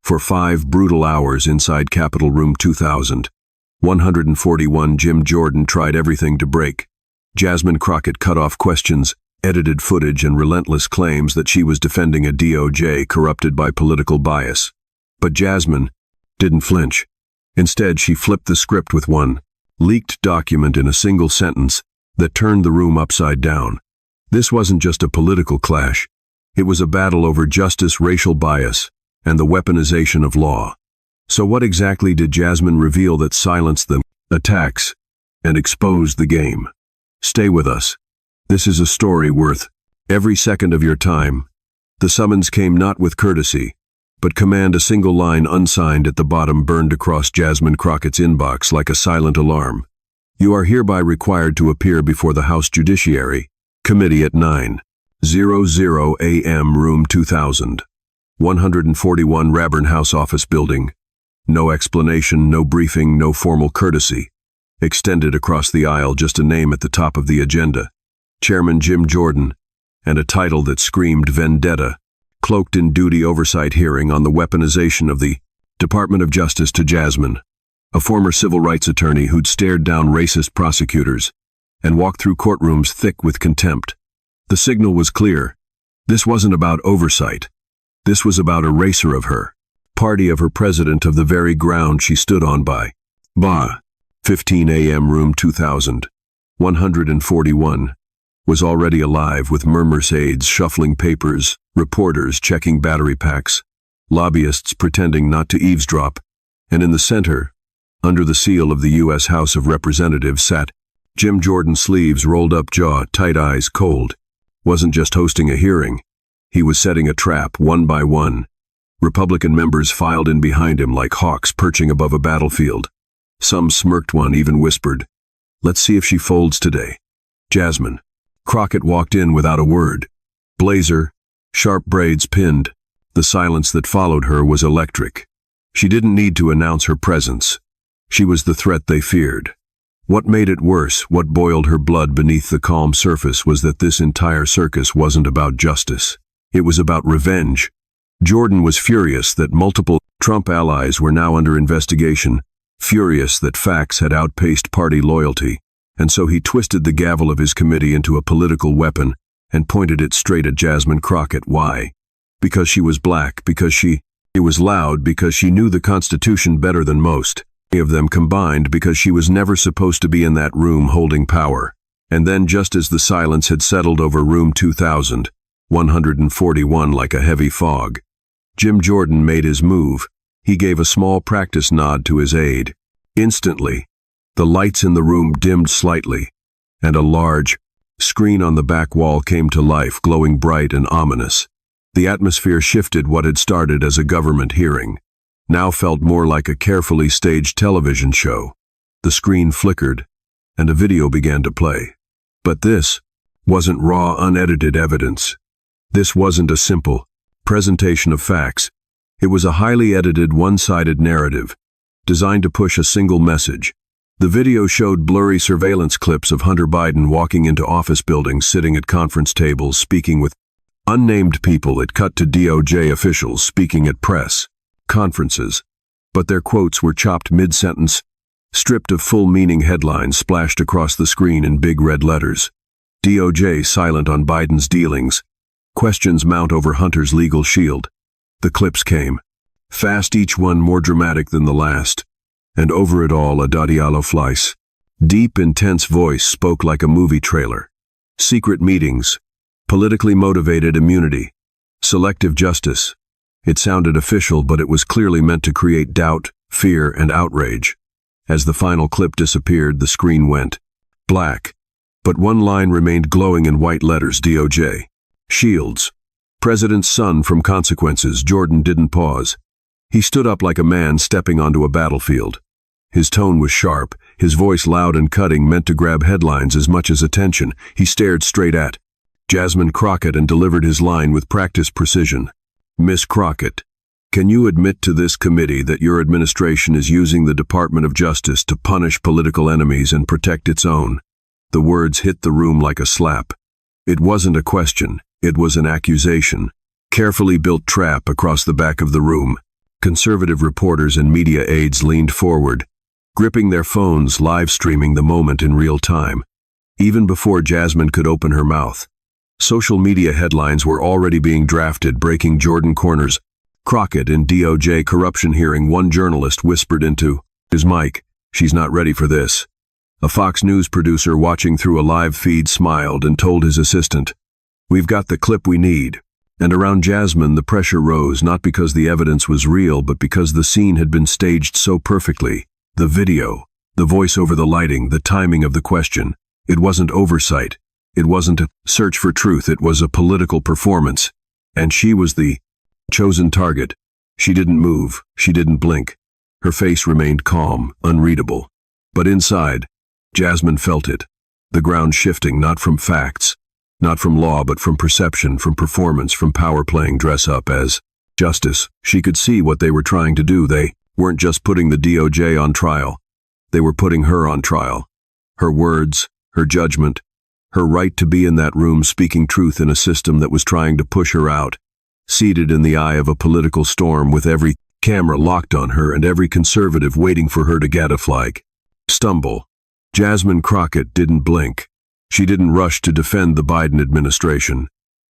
For 5 brutal hours inside Capitol Room 2000, 141 Jim Jordan tried everything to break. Jasmine Crockett cut off questions, edited footage, and relentless claims that she was defending a DOJ corrupted by political bias. But Jasmine didn't flinch. Instead, she flipped the script with one leaked document in a single sentence that turned the room upside down. This wasn't just a political clash. It was a battle over justice, racial bias, and the weaponization of law. So what exactly did Jasmine reveal that silenced the attacks and exposed the game? Stay with us. This is a story worth every second of your time. The summons came not with courtesy, but command. A single line unsigned at the bottom burned across Jasmine Crockett's inbox like a silent alarm. You are hereby required to appear before the House Judiciary Committee at 9:00 a.m. Room 2000. 141 Rayburn House Office Building. No explanation, no briefing, no formal courtesy. Extended across the aisle, just a name at the top of the agenda. Chairman Jim Jordan, and a title that screamed vendetta, cloaked in duty oversight hearing on the weaponization of the Department of Justice to Jasmine, a former civil rights attorney who'd stared down racist prosecutors and walked through courtrooms thick with contempt. The signal was clear. This wasn't about oversight. This was about eraser of her, party of her president, of the very ground she stood on by. 15 a.m. Room 2000. 141 was already alive with murmurs, aides shuffling papers, reporters checking battery packs, lobbyists pretending not to eavesdrop, and in the center, under the seal of the U.S. House of Representatives, sat Jim Jordan, sleeves rolled up, jaw tight, eyes cold. Wasn't just hosting a hearing. He was setting a trap, one by one. Republican members filed in behind him like hawks perching above a battlefield. Some smirked, one even whispered, "Let's see if she folds today." Jasmine Crockett walked in without a word. Blazer, sharp braids pinned. The silence that followed her was electric. She didn't need to announce her presence. She was the threat they feared. What made it worse, what boiled her blood beneath the calm surface, was that this entire circus wasn't about justice. It was about revenge. Jordan was furious that multiple Trump allies were now under investigation, furious that facts had outpaced party loyalty, and so he twisted the gavel of his committee into a political weapon and pointed it straight at Jasmine Crockett. Why? Because she was black, because she was loud, because she knew the Constitution better than most. Many of them combined because she was never supposed to be in that room holding power. And then, just as the silence had settled over Room 2000, 141 like a heavy fog, Jim Jordan made his move. He gave a small practice nod to his aide. Instantly, the lights in the room dimmed slightly, and a large screen on the back wall came to life, glowing bright and ominous. The atmosphere shifted. What had started as a government hearing now felt more like a carefully staged television show. The screen flickered, and a video began to play. But this wasn't raw, unedited evidence. This wasn't a simple presentation of facts. It was a highly edited, one-sided narrative, designed to push a single message. The video showed blurry surveillance clips of Hunter Biden walking into office buildings, sitting at conference tables, speaking with unnamed people. It cut to DOJ officials speaking at press conferences, but their quotes were chopped mid-sentence, stripped of full meaning. Headlines splashed across the screen in big red letters. DOJ silent on Biden's dealings. Questions mount over Hunter's legal shield. The clips came fast, each one more dramatic than the last. And over it all, a Diallo Fleiss, deep, intense voice spoke like a movie trailer. Secret meetings, politically motivated immunity, selective justice. It sounded official, but it was clearly meant to create doubt, fear, and outrage. As the final clip disappeared, the screen went black, but one line remained glowing in white letters: DOJ. Shields. President's son from consequences. Jordan didn't pause. He stood up like a man stepping onto a battlefield. His tone was sharp, his voice loud and cutting, meant to grab headlines as much as attention. He stared straight at Jasmine Crockett and delivered his line with practiced precision. "Miss Crockett, can you admit to this committee that your administration is using the Department of Justice to punish political enemies and protect its own?" The words hit the room like a slap. It wasn't a question, it was an accusation. Carefully built trap across the back of the room. Conservative reporters and media aides leaned forward, gripping their phones, live streaming the moment in real time. Even before Jasmine could open her mouth, social media headlines were already being drafted, breaking Jordan corners. Crockett in DOJ corruption hearing, one journalist whispered into his mic, "She's not ready for this." A Fox News producer watching through a live feed smiled and told his assistant, "We've got the clip we need." And around Jasmine the pressure rose, not because the evidence was real, but because the scene had been staged so perfectly. The video, the voice over the lighting, the timing of the question. It wasn't oversight. It wasn't a search for truth. It was a political performance. And she was the chosen target. She didn't move. She didn't blink. Her face remained calm, unreadable. But inside, Jasmine felt it. The ground shifting, not from facts, not from law, but from perception, from performance, from power playing dress up as justice. She could see what they were trying to do. They weren't just putting the DOJ on trial. They were putting her on trial. Her words, her judgment, her right to be in that room speaking truth in a system that was trying to push her out. Seated in the eye of a political storm, with every camera locked on her and every conservative waiting for her to get a flag. Stumble. Jasmine Crockett didn't blink. She didn't rush to defend the Biden administration.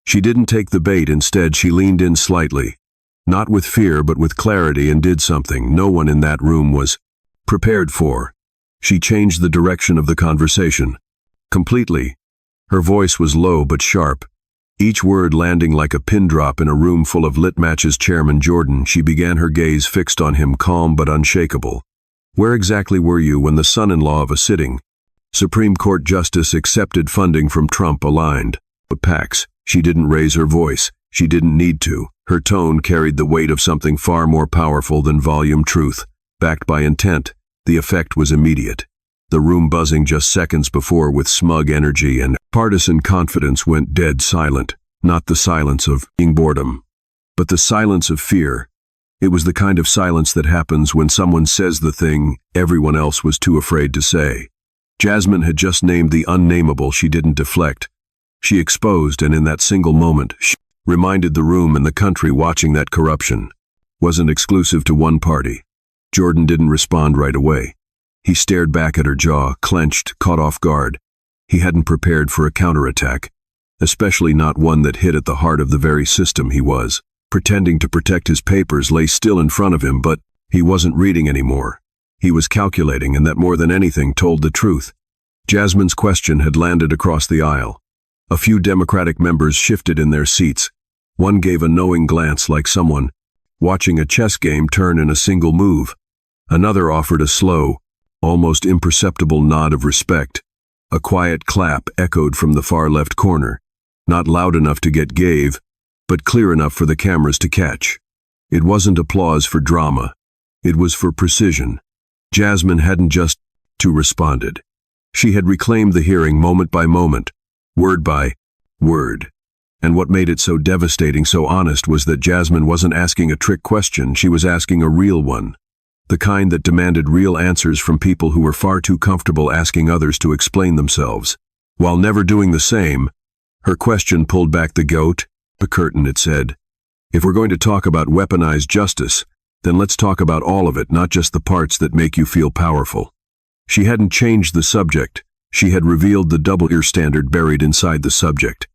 She didn't take the bait. Instead, she leaned in slightly. Not with fear, but with clarity, and did something no one in that room was prepared for. She changed the direction of the conversation. Completely. Her voice was low but sharp, each word landing like a pin drop in a room full of lit matches. Chairman Jordan, she began, her gaze fixed on him, calm but unshakable. Where exactly were you when the son-in-law of a sitting Supreme Court justice accepted funding from Trump aligned PACs? She didn't raise her voice. She didn't need to. Her tone carried the weight of something far more powerful than volume. Truth, backed by intent. The effect was immediate. The room buzzing just seconds before with smug energy and partisan confidence went dead silent. Not the silence of boredom, but the silence of fear. It was the kind of silence that happens when someone says the thing everyone else was too afraid to say. Jasmine had just named the unnameable. She didn't deflect. She exposed, and in that single moment, she reminded the room and the country watching that corruption wasn't exclusive to one party. Jordan didn't respond right away. He stared back at her, jaw clenched, caught off guard. He hadn't prepared for a counterattack, especially not one that hit at the heart of the very system he was pretending to protect. His papers lay still in front of him, but he wasn't reading anymore. He was calculating, and that more than anything told the truth. Jasmine's question had landed across the aisle. A few Democratic members shifted in their seats. One gave a knowing glance, like someone watching a chess game turn in a single move. Another offered a slow, almost imperceptible nod of respect. A quiet clap echoed from the far left corner, not loud enough to get gave, but clear enough for the cameras to catch. It wasn't applause for drama. It was for precision. Jasmine hadn't just responded. She had reclaimed the hearing moment by moment, word by word. And what made it so devastating, so honest, was that Jasmine wasn't asking a trick question. She was asking a real one. The kind that demanded real answers from people who were far too comfortable asking others to explain themselves. While never doing the same, her question pulled back the curtain. It said, "If we're going to talk about weaponized justice, then let's talk about all of it, not just the parts that make you feel powerful." She hadn't changed the subject. She had revealed the double-ear standard buried inside the subject.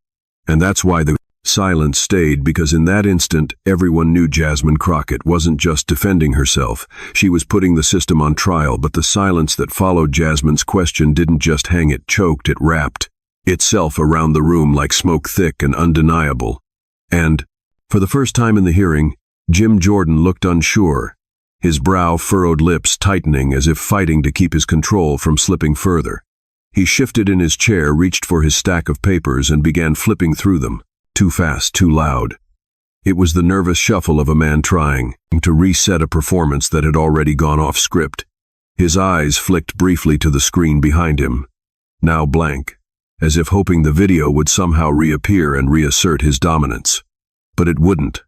And that's why the silence stayed, because in that instant, everyone knew Jasmine Crockett wasn't just defending herself. She was putting the system on trial. But the silence that followed Jasmine's question didn't just hang, it choked, it wrapped itself around the room like smoke, thick and undeniable. And, for the first time in the hearing, Jim Jordan looked unsure, his brow furrowed, lips tightening as if fighting to keep his control from slipping further. He shifted in his chair, reached for his stack of papers, and began flipping through them, too fast, too loud. It was the nervous shuffle of a man trying to reset a performance that had already gone off script. His eyes flicked briefly to the screen behind him, now blank, as if hoping the video would somehow reappear and reassert his dominance. But it wouldn't.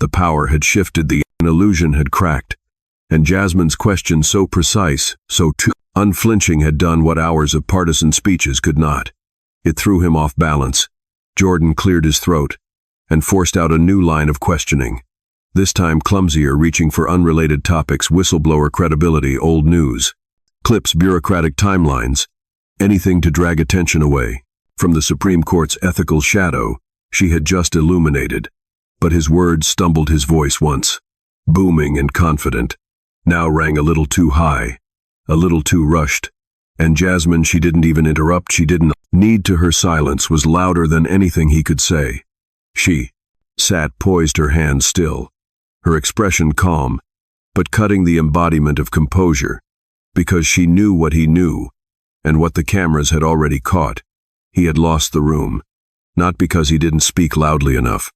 The power had shifted, the illusion had cracked, and Jasmine's question, so precise, so unflinching, had done what hours of partisan speeches could not. It threw him off balance. Jordan cleared his throat and forced out a new line of questioning. This time clumsier, reaching for unrelated topics, whistleblower credibility, old news. Clips, bureaucratic timelines. Anything to drag attention away from the Supreme Court's ethical shadow she had just illuminated. But his words stumbled, his voice once booming and confident, now rang a little too high, a little too rushed. And Jasmine, she didn't even interrupt, she didn't need to. Her silence was louder than anything he could say. She sat poised, her hands still, her expression calm, but cutting the embodiment of composure, because she knew what he knew, and what the cameras had already caught. He had lost the room, not because he didn't speak loudly enough,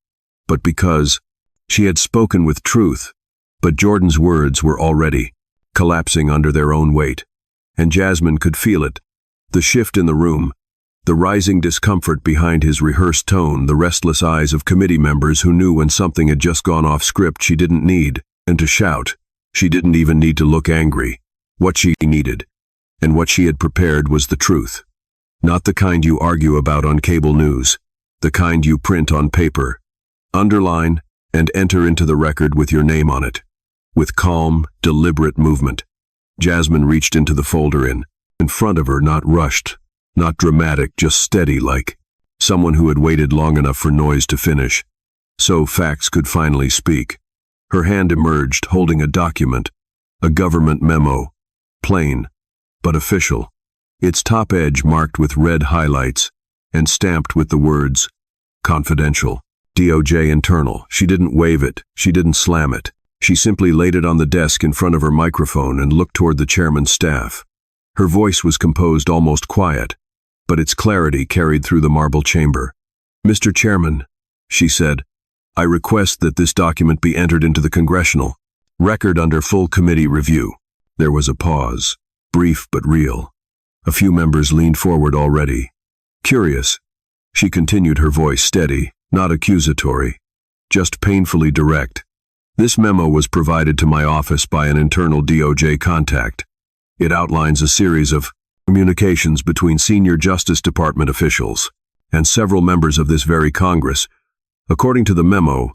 but because she had spoken with truth. But Jordan's words were already collapsing under their own weight, and Jasmine could feel it. The shift in the room, the rising discomfort behind his rehearsed tone, the restless eyes of committee members who knew when something had just gone off script. She didn't need to shout. She didn't even need to look angry. What she needed, and what she had prepared, was the truth. Not the kind you argue about on cable news, the kind you print on paper, underline, and enter into the record with your name on it. With calm, deliberate movement, Jasmine reached into the folder in front of her, not rushed, not dramatic, just steady, like someone who had waited long enough for noise to finish, so facts could finally speak. Her hand emerged, holding a document, a government memo, plain, but official, its top edge marked with red highlights and stamped with the words, confidential, DOJ internal. She didn't wave it, she didn't slam it. She simply laid it on the desk in front of her microphone and looked toward the chairman's staff. Her voice was composed, almost quiet, but its clarity carried through the marble chamber. Mr. Chairman, she said, I request that this document be entered into the congressional record under full committee review. There was a pause, brief but real. A few members leaned forward already. Curious. She continued, her voice steady, not accusatory, just painfully direct. This memo was provided to my office by an internal DOJ contact. It outlines a series of communications between senior Justice Department officials and several members of this very Congress. According to the memo,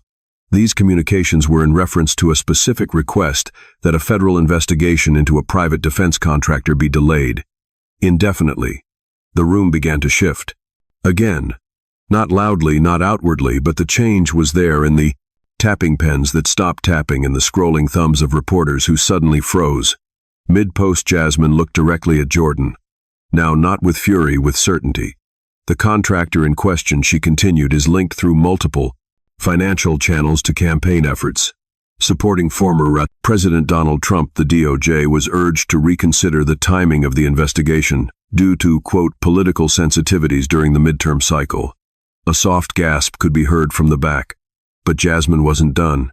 these communications were in reference to a specific request that a federal investigation into a private defense contractor be delayed indefinitely. The room began to shift. Again, not loudly, not outwardly, but the change was there in the tapping pens that stopped tapping and the scrolling thumbs of reporters who suddenly froze. Mid-post, Jasmine looked directly at Jordan. Now not with fury, with certainty. The contractor in question, she continued, is linked through multiple financial channels to campaign efforts supporting former President Donald Trump. The DOJ was urged to reconsider the timing of the investigation due to, quote, political sensitivities during the midterm cycle. A soft gasp could be heard from the back. But Jasmine wasn't done.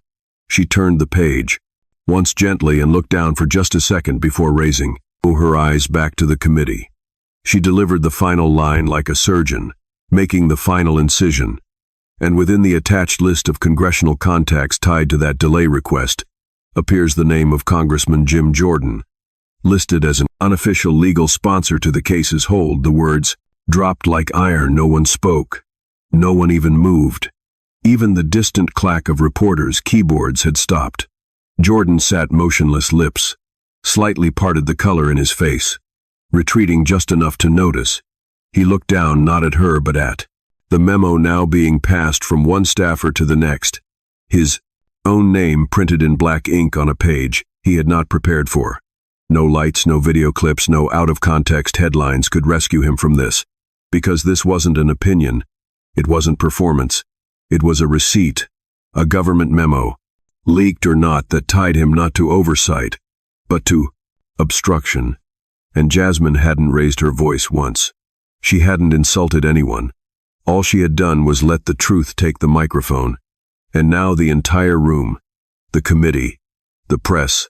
She turned the page, once gently, and looked down for just a second before raising her eyes back to the committee. She delivered the final line like a surgeon, making the final incision. And within the attached list of congressional contacts tied to that delay request appears the name of Congressman Jim Jordan, listed as an unofficial legal sponsor to the case's hold. The words dropped like iron. No one spoke. No one even moved. Even the distant clack of reporters' keyboards had stopped. Jordan sat motionless, lips slightly parted, the color in his face retreating just enough to notice. He looked down, not at her but at the memo now being passed from one staffer to the next, his own name printed in black ink on a page he had not prepared for. No lights, no video clips, no out-of-context headlines could rescue him from this, because this wasn't an opinion, it wasn't performance. It was a receipt, a government memo, leaked or not, that tied him not to oversight, but to obstruction. And Jasmine hadn't raised her voice once. She hadn't insulted anyone. All she had done was let the truth take the microphone. And now the entire room, the committee, the press,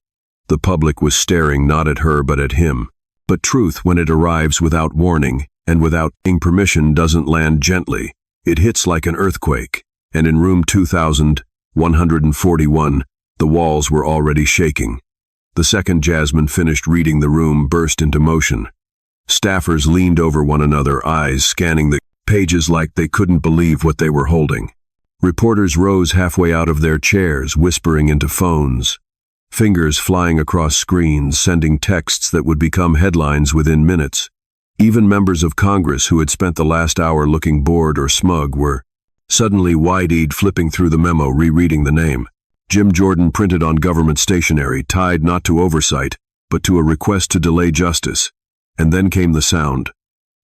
the public was staring not at her but at him. But truth, when it arrives without warning and without permission, doesn't land gently. It hits like an earthquake. And in room 2141, the walls were already shaking. The second Jasmine finished reading, the room burst into motion. Staffers leaned over one another, eyes scanning the pages like they couldn't believe what they were holding. Reporters rose halfway out of their chairs, whispering into phones. Fingers flying across screens, sending texts that would become headlines within minutes. Even members of Congress who had spent the last hour looking bored or smug were suddenly wide-eyed, flipping through the memo, rereading the name. Jim Jordan, printed on government stationery, tied not to oversight, but to a request to delay justice. And then came the sound.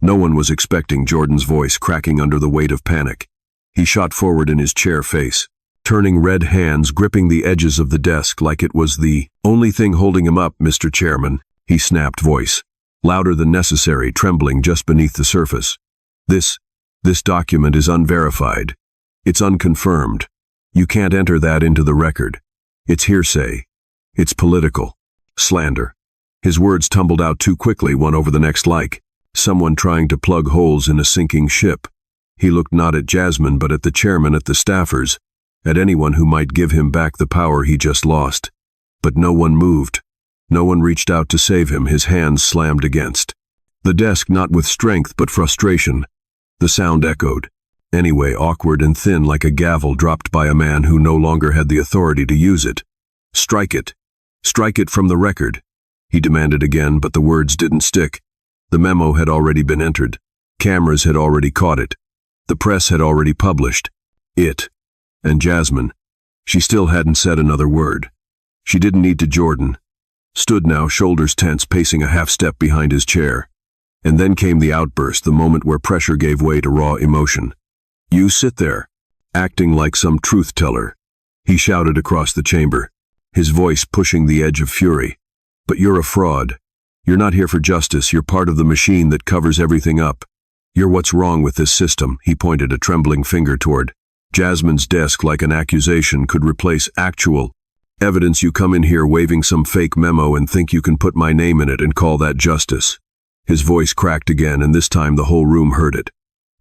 No one was expecting Jordan's voice, cracking under the weight of panic. He shot forward in his chair, face turning red, hands gripping the edges of the desk like it was the only thing holding him up. "Mr. Chairman," he snapped, voice louder than necessary, trembling just beneath the surface. This document is unverified. It's unconfirmed. You can't enter that into the record. It's hearsay. It's political slander." His words tumbled out too quickly, one over the next, like someone trying to plug holes in a sinking ship. He looked not at Jasmine, but at the chairman, at the staffers, at anyone who might give him back the power he just lost. But no one moved. No one reached out to save him. His hands slammed against the desk, not with strength but frustration. The sound echoed. Anyway, awkward and thin, like a gavel dropped by a man who no longer had the authority to use it. "Strike it. Strike it from the record," he demanded again, but the words didn't stick. The memo had already been entered. Cameras had already caught it. The press had already published it. And Jasmine, she still hadn't said another word. She didn't need to. Jordan stood now, shoulders tense, pacing a half step behind his chair. And then came the outburst, the moment where pressure gave way to raw emotion. "You sit there, acting like some truth teller," he shouted across the chamber, his voice pushing the edge of fury. "But you're a fraud. You're not here for justice. You're part of the machine that covers everything up. You're what's wrong with this system." He pointed a trembling finger toward Jasmine's desk like an accusation could replace actual evidence. "You come in here waving some fake memo and think you can put my name in it and call that justice." His voice cracked again, and this time the whole room heard it.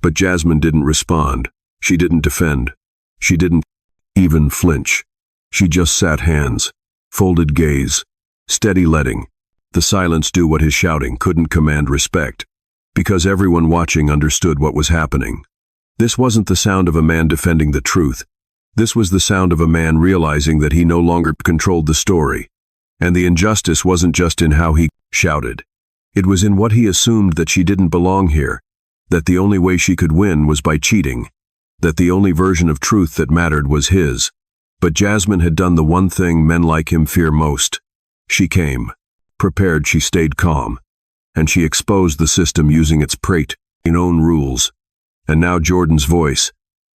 But Jasmine didn't respond. She didn't defend. She didn't even flinch. She just sat, hands, folded gaze, steady, letting the silence do what his shouting couldn't command respect. Because everyone watching understood what was happening. This wasn't the sound of a man defending the truth. This was the sound of a man realizing that he no longer controlled the story. And the injustice wasn't just in how he shouted. It was in what he assumed, that she didn't belong here. That the only way she could win was by cheating. That the only version of truth that mattered was his. But Jasmine had done the one thing men like him fear most. She came prepared. She stayed calm. And she exposed the system using its own rules. And now Jordan's voice,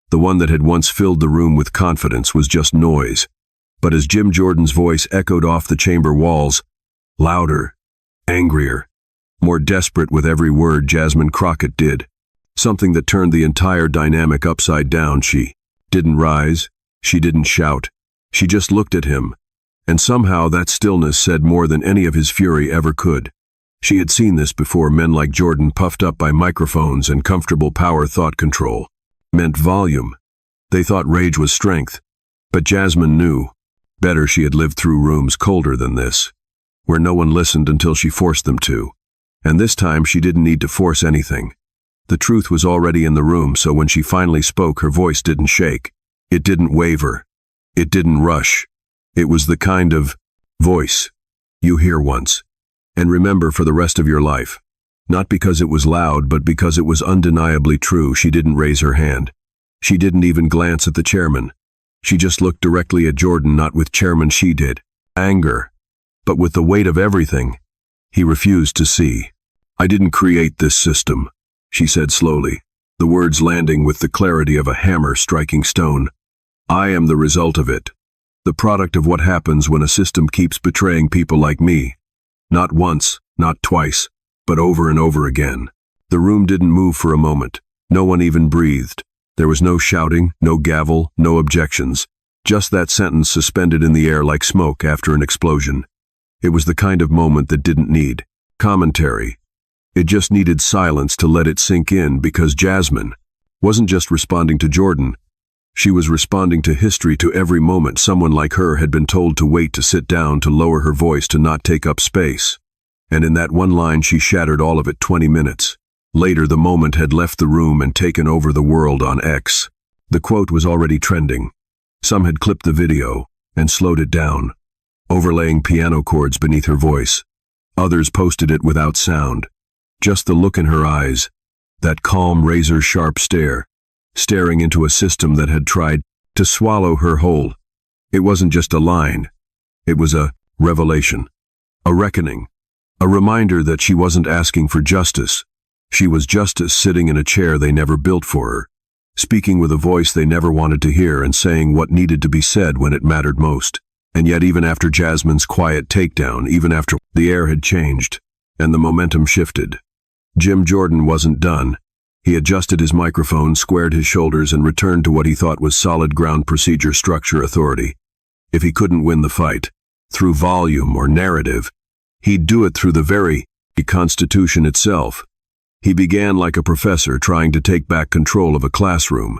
the one that had once filled the room with confidence, was just noise. But as Jim Jordan's voice echoed off the chamber walls, louder, angrier, more desperate with every word, Jasmine Crockett did something that turned the entire dynamic upside down. She didn't rise. She didn't shout. She just looked at him. And somehow that stillness said more than any of his fury ever could. She had seen this before. Men like Jordan, puffed up by microphones and comfortable power, thought control meant volume. They thought rage was strength. But Jasmine knew better. She had lived through rooms colder than this, where no one listened until she forced them to. And this time she didn't need to force anything. The truth was already in the room, so when she finally spoke, her voice didn't shake. It didn't waver. It didn't rush. It was the kind of voice you hear once and remember for the rest of your life. Not because it was loud, but because it was undeniably true. She didn't raise her hand. She didn't even glance at the chairman. She just looked directly at Jordan, not with chairman. She did. Anger. But with the weight of everything he refused to see. "I didn't create this system," she said slowly, the words landing with the clarity of a hammer striking stone. "I am the result of it. The product of what happens when a system keeps betraying people like me. Not once, not twice, but over and over again." The room didn't move for a moment. No one even breathed. There was no shouting, no gavel, no objections. Just that sentence suspended in the air like smoke after an explosion. It was the kind of moment that didn't need commentary. It just needed silence to let it sink in, because Jasmine wasn't just responding to Jordan. She was responding to history, to every moment someone like her had been told to wait, to sit down, to lower her voice, to not take up space. And in that one line she shattered all of it. 20 minutes later, the moment had left the room and taken over the world on X. The quote was already trending. Some had clipped the video and slowed it down, overlaying piano chords beneath her voice. Others posted it without sound. Just the look in her eyes, that calm, razor-sharp stare, staring into a system that had tried to swallow her whole. It wasn't just a line. It was a revelation, a reckoning, a reminder that she wasn't asking for justice. She was justice sitting in a chair they never built for her, speaking with a voice they never wanted to hear and saying what needed to be said when it mattered most. And yet even after Jasmine's quiet takedown, even after the air had changed and the momentum shifted, Jim Jordan wasn't done. He adjusted his microphone, squared his shoulders, and returned to what he thought was solid ground procedure, structure, authority. If he couldn't win the fight through volume or narrative, he'd do it through the very Constitution itself. He began like a professor trying to take back control of a classroom,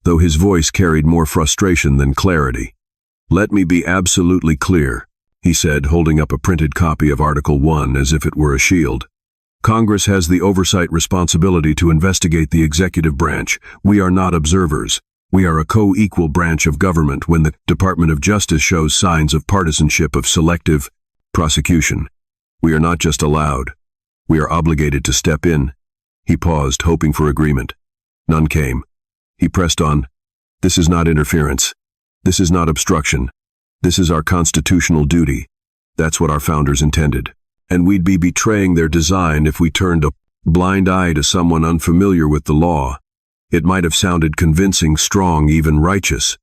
though his voice carried more frustration than clarity. "Let me be absolutely clear," he said, holding up a printed copy of Article 1 as if it were a shield. "Congress has the oversight responsibility to investigate the executive branch. We are not observers. We are a co-equal branch of government. When the Department of Justice shows signs of partisanship, of selective prosecution, we are not just allowed. We are obligated to step in." He paused, hoping for agreement. None came. He pressed on. "This is not interference. This is not obstruction. This is our constitutional duty. That's what our founders intended. And we'd be betraying their design if we turned a blind eye to someone unfamiliar with the law." It might have sounded convincing, strong, even righteous.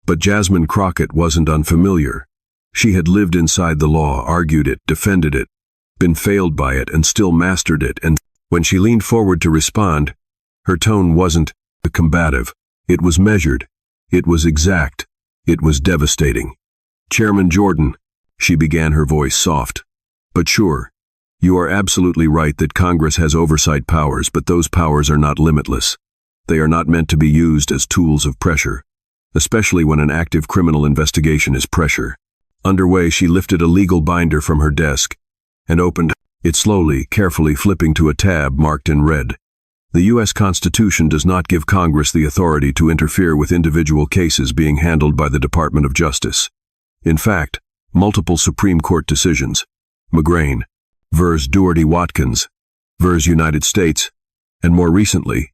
But Jasmine Crockett wasn't unfamiliar. She had lived inside the law, argued it, defended it, been failed by it, and still mastered it. And when she leaned forward to respond, her tone wasn't combative. It was measured. It was exact. It was devastating. "Chairman Jordan," she began, her voice soft but sure, "you are absolutely right that Congress has oversight powers, but those powers are not limitless. They are not meant to be used as tools of pressure, especially when an active criminal investigation is pressure." Underway, she lifted a legal binder from her desk and opened it slowly, carefully flipping to a tab marked in red. "The U.S. Constitution does not give Congress the authority to interfere with individual cases being handled by the Department of Justice. In fact, multiple Supreme Court decisions, McGrain vs. Doherty-Watkins vs. United States, and more recently,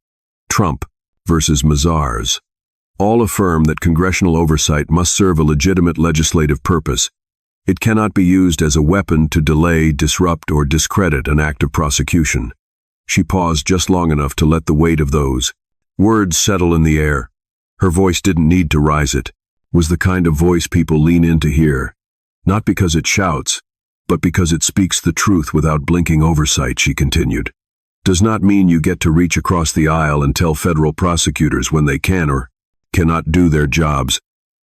Trump vs. Mazars, all affirm that congressional oversight must serve a legitimate legislative purpose. It cannot be used as a weapon to delay, disrupt, or discredit an act of prosecution." She paused just long enough to let the weight of those words settle in the air. Her voice didn't need to rise. It was the kind of voice people lean in to hear, not because it shouts, but because it speaks the truth without blinking. "Oversight," she continued, "does not mean you get to reach across the aisle and tell federal prosecutors when they can or cannot do their jobs.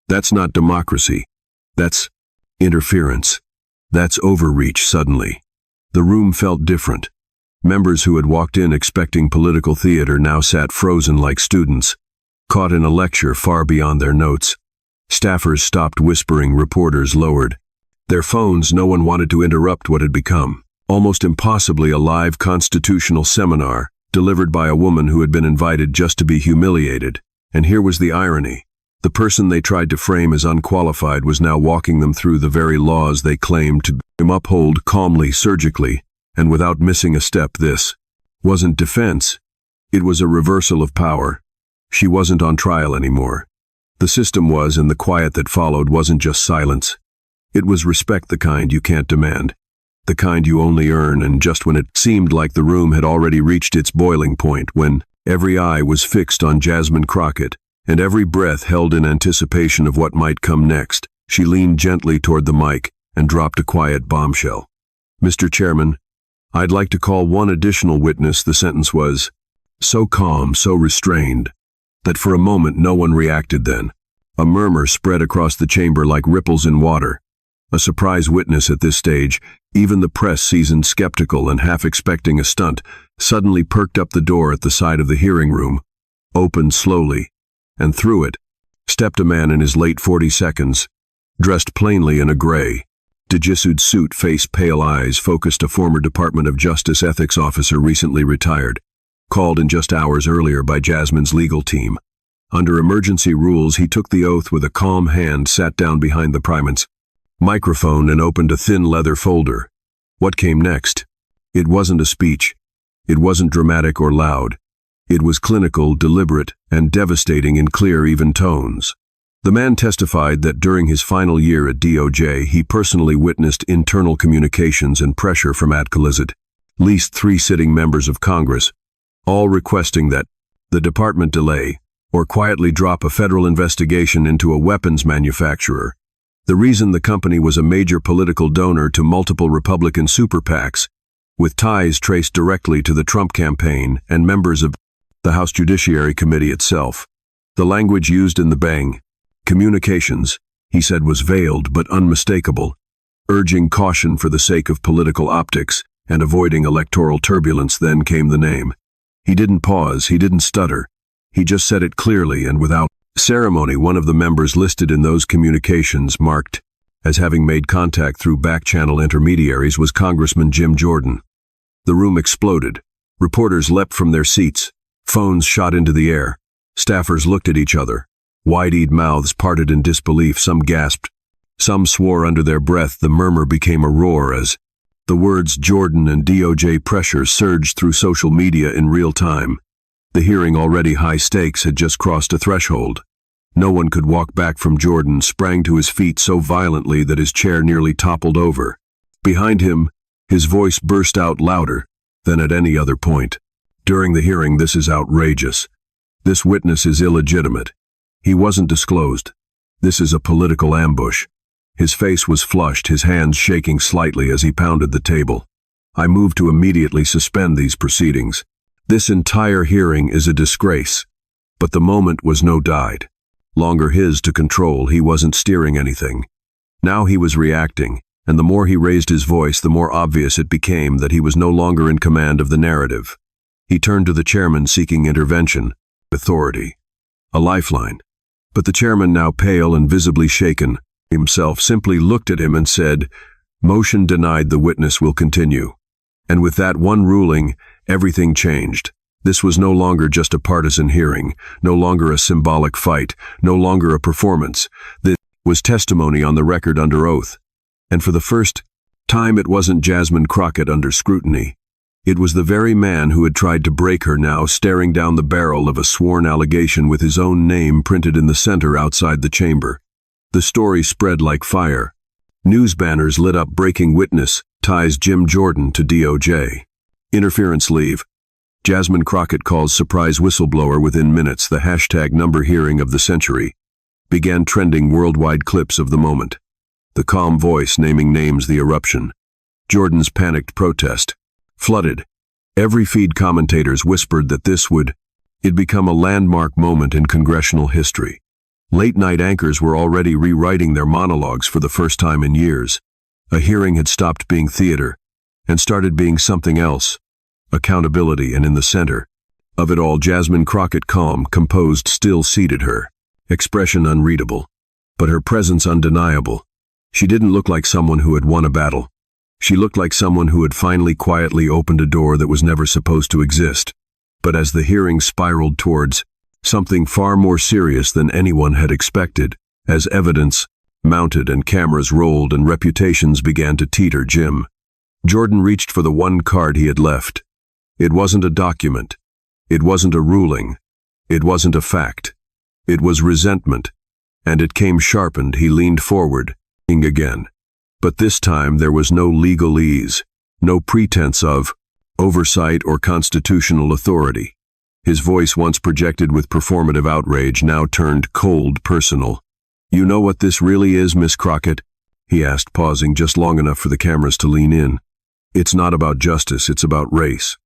That's not democracy. That's interference. That's overreach." Suddenly, the room felt different. Members who had walked in expecting political theater now sat frozen like students, caught in a lecture far beyond their notes. Staffers stopped whispering, reporters lowered their phones. No one wanted to interrupt what had become, almost impossibly, a live constitutional seminar delivered by a woman who had been invited just to be humiliated. And here was the irony. The person they tried to frame as unqualified was now walking them through the very laws they claimed to uphold calmly, surgically, and without missing a step. This wasn't defense. It was a reversal of power. She wasn't on trial anymore. The system was, and the quiet that followed wasn't just silence. It was respect, the kind you can't demand, the kind you only earn. And just when it seemed like the room had already reached its boiling point, when every eye was fixed on Jasmine Crockett, and every breath held in anticipation of what might come next, she leaned gently toward the mic and dropped a quiet bombshell. "Mr. Chairman, I'd like to call one additional witness." The sentence was so calm, so restrained, that for a moment no one reacted. Then a murmur spread across the chamber like ripples in water. A surprise witness at this stage, even the press, seasoned, skeptical, and half expecting a stunt, suddenly perked up. The door at the side of the hearing room opened slowly, and through it stepped a man in his late 40s, dressed plainly in a gray, degissued suit, face pale, eyes focused. A former Department of Justice ethics officer, recently retired, called in just hours earlier by Jasmine's legal team. Under emergency rules, he took the oath with a calm hand, sat down behind the primate's microphone and opened a thin leather folder. What came next? It wasn't a speech. It wasn't dramatic or loud. It was clinical, deliberate, and devastating in clear, even tones. The man testified that during his final year at DOJ, he personally witnessed internal communications and pressure from at least 3 sitting members of Congress, all requesting that the department delay or quietly drop a federal investigation into a weapons manufacturer. The reason: the company was a major political donor to multiple Republican super PACs, with ties traced directly to the Trump campaign and members of the House Judiciary Committee itself. The language used in the Bang communications, he said, was veiled but unmistakable, urging caution for the sake of political optics and avoiding electoral turbulence. Then came the name. He didn't pause, he didn't stutter. He just said it clearly and without ceremony. One of the members listed in those communications, marked as having made contact through back-channel intermediaries, was Congressman Jim Jordan. The room exploded. Reporters leapt from their seats. Phones shot into the air. Staffers looked at each other. Wide-eyed mouths parted in disbelief. Some gasped. Some swore under their breath. The murmur became a roar as the words Jordan and DOJ pressure surged through social media in real time. The hearing, already high stakes, had just crossed a threshold. No one could walk back from Jordan sprang to his feet so violently that his chair nearly toppled over. Behind him, his voice burst out louder than at any other point. During the hearing, this is outrageous. This witness is illegitimate. He wasn't disclosed. This is a political ambush. His face was flushed, his hands shaking slightly as he pounded the table. I move to immediately suspend these proceedings. This entire hearing is a disgrace. But the moment was no longer his to control. He wasn't steering anything. Now he was reacting, and the more he raised his voice, the more obvious it became that he was no longer in command of the narrative. He turned to the chairman, seeking intervention, authority, a lifeline. But the chairman, now pale and visibly shaken himself, simply looked at him and said, "Motion denied. The witness will continue." And with that one ruling, everything changed. This was no longer just a partisan hearing, no longer a symbolic fight, no longer a performance. This was testimony on the record under oath. And for the first time, it wasn't Jasmine Crockett under scrutiny. It was the very man who had tried to break her, now staring down the barrel of a sworn allegation with his own name printed in the center outside the chamber. The story spread like fire. News banners lit up: breaking witness ties Jim Jordan to DOJ. Interference leave. Jasmine Crockett calls surprise whistleblower. Within minutes, the #number hearing of the century began trending worldwide. Clips of the moment. The calm voice naming names, the eruption. Jordan's panicked protest. Flooded every feed. Commentators whispered that this would become a landmark moment in congressional history. Late-night anchors were already rewriting their monologues for the first time in years. A hearing had stopped being theater and started being something else. Accountability. And in the center of it all, Jasmine Crockett, calm, composed, still seated, her expression unreadable, but her presence undeniable. She didn't look like someone who had won a battle. She looked like someone who had finally quietly opened a door that was never supposed to exist. But as the hearing spiraled towards something far more serious than anyone had expected, as evidence mounted and cameras rolled and reputations began to teeter, Jim Jordan reached for the one card he had left. It wasn't a document. It wasn't a ruling. It wasn't a fact. It was resentment. And it came sharpened. He leaned forward, again. But this time there was no legalese, no pretense of oversight or constitutional authority. His voice, once projected with performative outrage, now turned cold, personal. "You know what this really is, Miss Crockett?" he asked, pausing just long enough for the cameras to lean in. "It's not about justice, it's about race.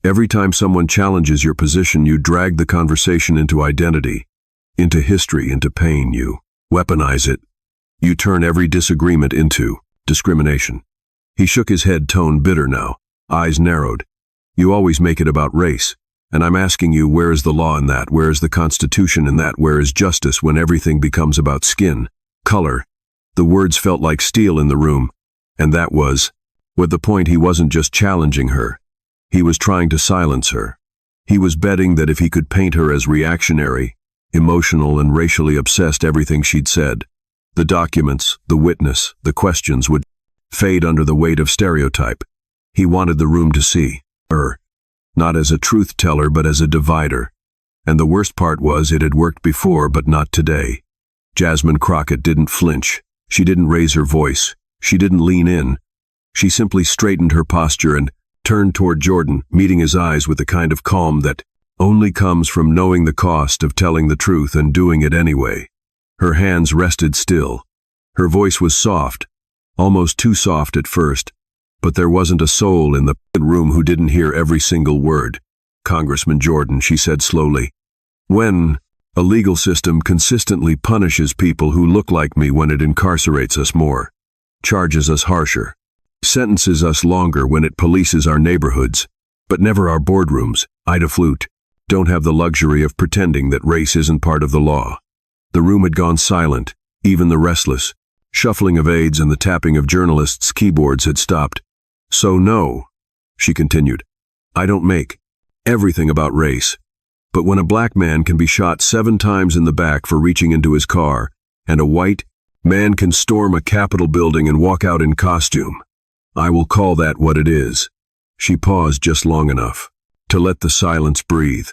Every time someone challenges your position, you drag the conversation into identity, into history, into pain. You weaponize it. You turn every disagreement into discrimination." He shook his head, tone bitter now, eyes narrowed. "You always make it about race. And I'm asking you, where is the law in that? Where is the Constitution in that? Where is justice when everything becomes about skin, color?" The words felt like steel in the room. And that was, with the point, he wasn't just challenging her. He was trying to silence her. He was betting that if he could paint her as reactionary, emotional and racially obsessed everything she'd said. The documents, the witness, the questions would fade under the weight of stereotype. He wanted the room to see her, not as a truth teller but as a divider. And the worst part was it had worked before but not today. Jasmine Crockett didn't flinch. She didn't raise her voice. She didn't lean in. She simply straightened her posture and turned toward Jordan, meeting his eyes with the kind of calm that only comes from knowing the cost of telling the truth and doing it anyway. Her hands rested still. Her voice was soft, almost too soft at first, but there wasn't a soul in the room who didn't hear every single word. "Congressman Jordan," she said slowly, "when a legal system consistently punishes people who look like me when it incarcerates us more, charges us harsher, sentences us longer when it polices our neighborhoods, but never our boardrooms, Ida Flute, don't have the luxury of pretending that race isn't part of the law." The room had gone silent. Even the restless shuffling of aides and the tapping of journalists' keyboards had stopped. "So no," she continued, "I don't make everything about race. But when a black man can be shot 7 times in the back for reaching into his car, and a white man can storm a Capitol building and walk out in costume, I will call that what it is." She paused just long enough to let the silence breathe.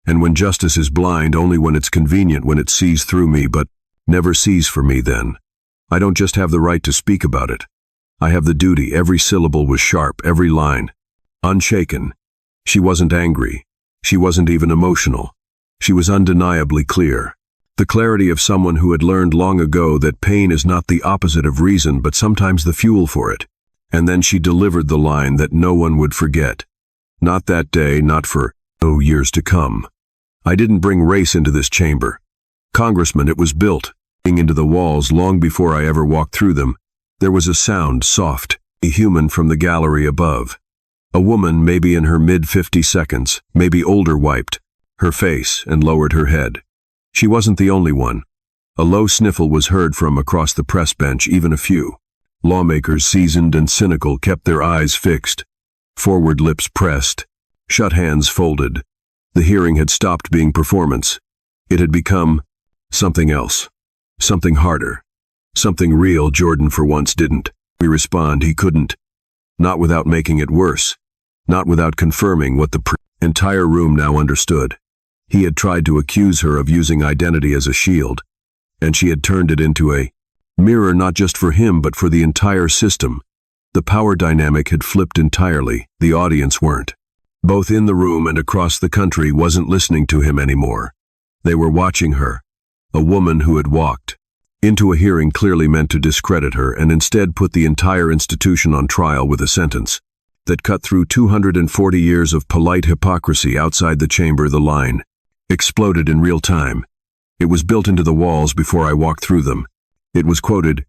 "And when justice is blind only when it's convenient, when it sees through me but never sees for me, then I don't just have the right to speak about it. I have the duty." Every syllable was sharp, every line unshaken. She wasn't angry. She wasn't even emotional. She was undeniably clear. The clarity of someone who had learned long ago that pain is not the opposite of reason but sometimes the fuel for it. And then she delivered the line that no one would forget. Not that day, not for years to come. "I didn't bring race into this chamber. Congressman, it was built into the walls long before I ever walked through them." There was a sound, soft, human, from the gallery above. A woman, maybe in her mid-50 seconds, maybe older, wiped her face and lowered her head. She wasn't the only one. A low sniffle was heard from across the press bench. Even a few lawmakers, seasoned and cynical, kept their eyes fixed, forward lips pressed, shut hands folded. The hearing had stopped being performance. It had become something else, something harder, something real. Jordan for once didn't respond. He couldn't. Not without making it worse. Not without confirming what the entire room now understood. He had tried to accuse her of using identity as a shield, and she had turned it into a mirror not just for him but for the entire system. The power dynamic had flipped entirely. The audience weren't, both in the room and across the country, wasn't listening to him anymore. They were watching her, a woman who had walked into a hearing clearly meant to discredit her and instead put the entire institution on trial with a sentence that cut through 240 years of polite hypocrisy. Outside the chamber, the line exploded in real time. It was built into the walls before I walked through them. It was quoted,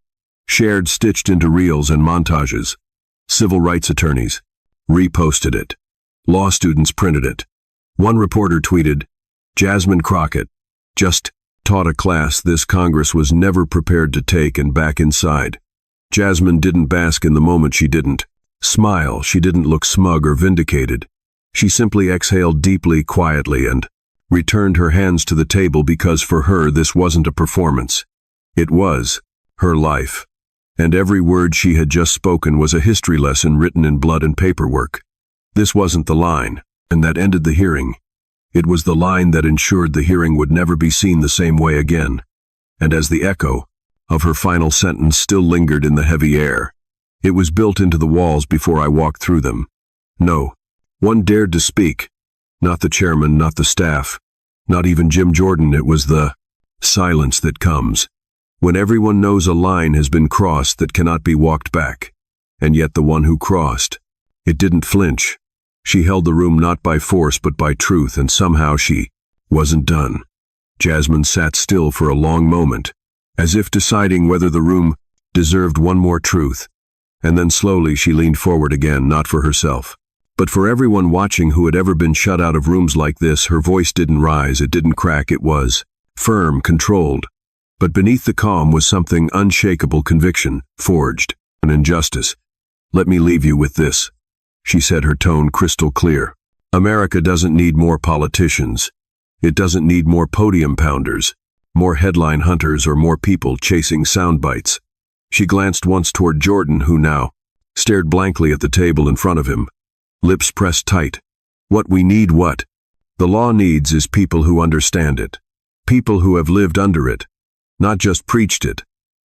shared, stitched into reels and montages. Civil rights attorneys reposted it. Law students printed it. One reporter tweeted, "Jasmine Crockett just taught a class this Congress was never prepared to take," and back inside. Jasmine didn't bask in the moment. She didn't smile. She didn't look smug or vindicated. She simply exhaled deeply, quietly, and returned her hands to the table, because for her this wasn't a performance. It was her life. And every word she had just spoken was a history lesson written in blood and paperwork. This wasn't the line, and that ended the hearing. It was the line that ensured the hearing would never be seen the same way again. And as the echo of her final sentence still lingered in the heavy air, it was built into the walls before I walked through them. No one dared to speak. Not the chairman, not the staff, not even Jim Jordan. It was the silence that comes when everyone knows a line has been crossed that cannot be walked back. And yet the one who crossed, it didn't flinch. She held the room not by force but by truth, and somehow she wasn't done. Jasmine sat still for a long moment, as if deciding whether the room deserved one more truth. And then slowly she leaned forward again, not for herself, but for everyone watching who had ever been shut out of rooms like this. Her voice didn't rise, it didn't crack, it was firm, controlled. But beneath the calm was something unshakable, conviction, forged an injustice. "Let me leave you with this," she said, her tone crystal clear. "America doesn't need more politicians. It doesn't need more podium pounders, more headline hunters, or more people chasing sound bites. She glanced once toward Jordan, who now stared blankly at the table in front of him, lips pressed tight. What we need, what the law needs, is people who understand it. People who have lived under it, not just preached it.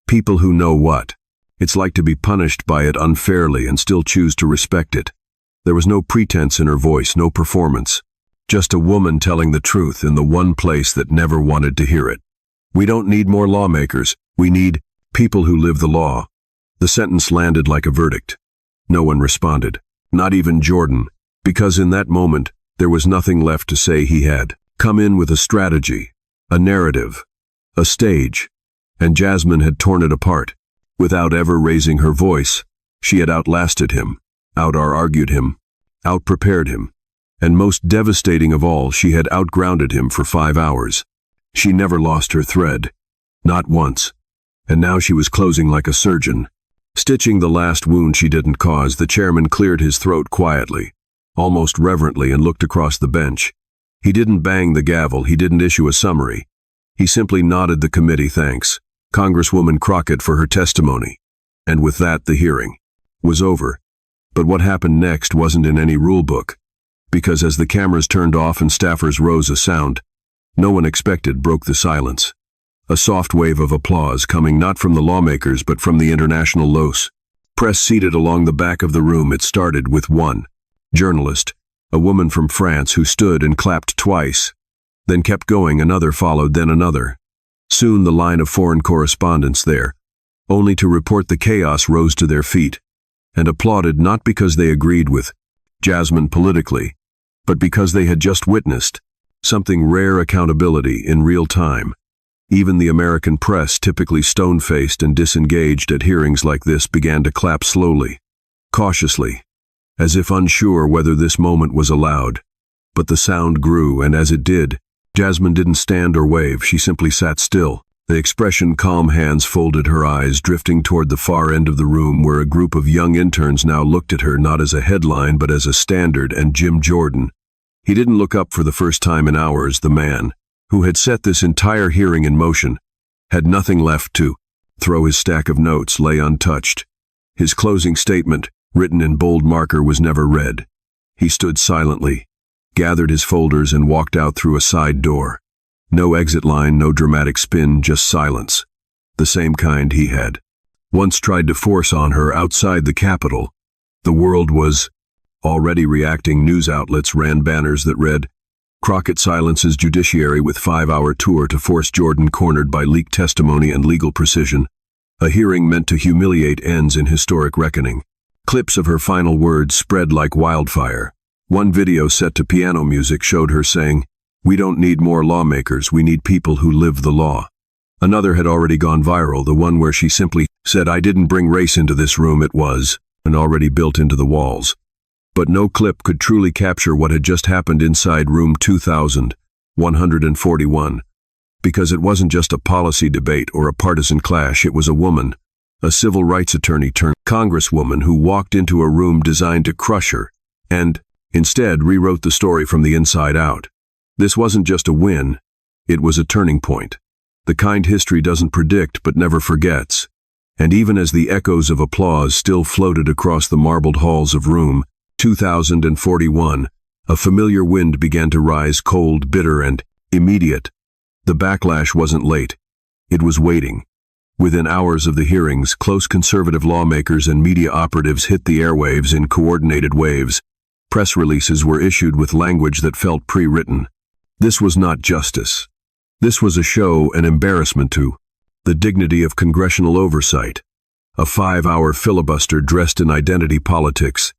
People who know what it's like to be punished by it unfairly and still choose to respect it. There was no pretense in her voice, no performance. Just a woman telling the truth in the one place that never wanted to hear it. We don't need more lawmakers. We need people who live the law. The sentence landed like a verdict. No one responded, not even Jordan, because in that moment, there was nothing left to say. He had come in with a strategy, a narrative, a stage, and Jasmine had torn it apart. Without ever raising her voice, she had outlasted him, out-argued him, out-prepared him, and most devastating of all, she had outgrounded him for 5 hours. She never lost her thread, not once, and now she was closing like a surgeon, stitching the last wound she didn't cause. The chairman cleared his throat quietly, almost reverently, and looked across the bench. He didn't bang the gavel, he didn't issue a summary. He simply nodded the committee thanks, Congresswoman Crockett, for her testimony. And with that, the hearing was over. But what happened next wasn't in any rule book, because as the cameras turned off and staffers rose, a sound no one expected broke the silence. A soft wave of applause coming not from the lawmakers but from the international los press seated along the back of the room. It started with one journalist, a woman from France, who stood and clapped twice, then kept going. Another followed, then another. Soon the line of foreign correspondents there, only to report the chaos, rose to their feet and applauded, not because they agreed with Jasmine politically, but because they had just witnessed something rare: accountability in real time. Even the American press, typically stone-faced and disengaged at hearings like this, began to clap slowly, cautiously, as if unsure whether this moment was allowed. But the sound grew, and as it did, Jasmine didn't stand or wave. She simply sat still, the expression calm, hands folded, her eyes drifting toward the far end of the room, where a group of young interns now looked at her not as a headline but as a standard. And Jim Jordan, he didn't look up for the first time in hours. The man who had set this entire hearing in motion had nothing left to throw. His stack of notes lay untouched. His closing statement, written in bold marker, was never read. He stood silently, gathered his folders, and walked out through a side door. No exit line, no dramatic spin, just silence. The same kind he had once tried to force on her outside the Capitol. The world was already reacting. News outlets ran banners that read, "Crockett silences judiciary with 5-hour tour to force Jordan cornered by leaked testimony and legal precision. A hearing meant to humiliate ends in historic reckoning." Clips of her final words spread like wildfire. One video set to piano music showed her saying, "We don't need more lawmakers, we need people who live the law." Another had already gone viral, the one where she simply said, "I didn't bring race into this room, it was," and already built into the walls. But no clip could truly capture what had just happened inside room 2141, because it wasn't just a policy debate or a partisan clash. It was a woman, a civil rights attorney turned congresswoman, who walked into a room designed to crush her, and instead rewrote the story from the inside out. This wasn't just a win, it was a turning point. The kind history doesn't predict but never forgets. And even as the echoes of applause still floated across the marbled halls of room 2041, a familiar wind began to rise, cold, bitter, and immediate. The backlash wasn't late. It was waiting. Within hours of the hearings, close conservative lawmakers and media operatives hit the airwaves in coordinated waves. Press releases were issued with language that felt pre-written. This was not justice. This was a show, an embarrassment to the dignity of congressional oversight. A 5-hour filibuster dressed in identity politics.